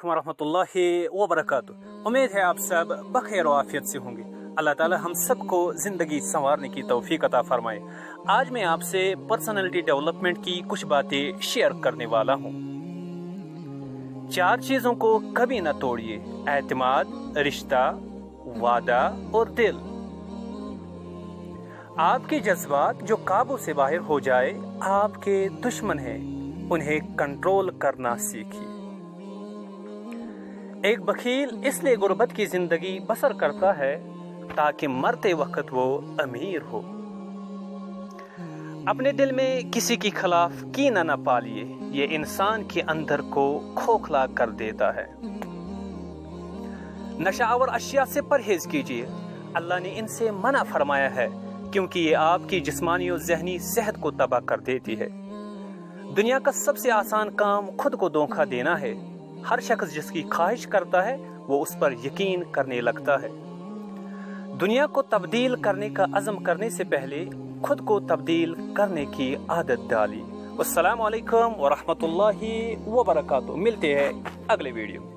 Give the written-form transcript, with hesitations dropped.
अलैकुम वरहमतुल्लाहि वबरकातुहू। उम्मीद है आप सब बखैर और आफियत से होंगे। अल्लाह ताला हम सबको ज़िंदगी संवारने की तौफीक अता फरमाए। आज मैं आपसे पर्सनालिटी डेवलपमेंट की कुछ बातें शेयर करने वाला हूँ। 4 चीज़ों को कभी न तोड़िए: एतमाद, रिश्ता, वादा और दिल। आपके जज्बात जो काबू से बाहर हो जाए आपके दुश्मन हैं, उन्हें कंट्रोल करना सीखिए। एक बखील इसलिए गुर्बत की जिंदगी बसर करता है ताकि मरते वक्त वो अमीर हो। अपने दिल में किसी के खिलाफ कीना न पालिए, ये इंसान के अंदर को खोखला कर देता है। नशावर अशिया से परहेज कीजिए, अल्लाह ने इनसे मना फरमाया है क्योंकि ये आपकी जिस्मानी और जहनी सेहत को तबाह कर देती है। दुनिया का सबसे आसान काम खुद को धोखा देना है। हर शख्स जिसकी ख्वाहिश करता है वो उस पर यकीन करने लगता है। दुनिया को तब्दील करने का अज़म करने से पहले खुद को तब्दील करने की आदत डाली। अस्सलामु अलैकुम व रहमतुल्लाहि व बरकातुहू। मिलते हैं अगले वीडियो में।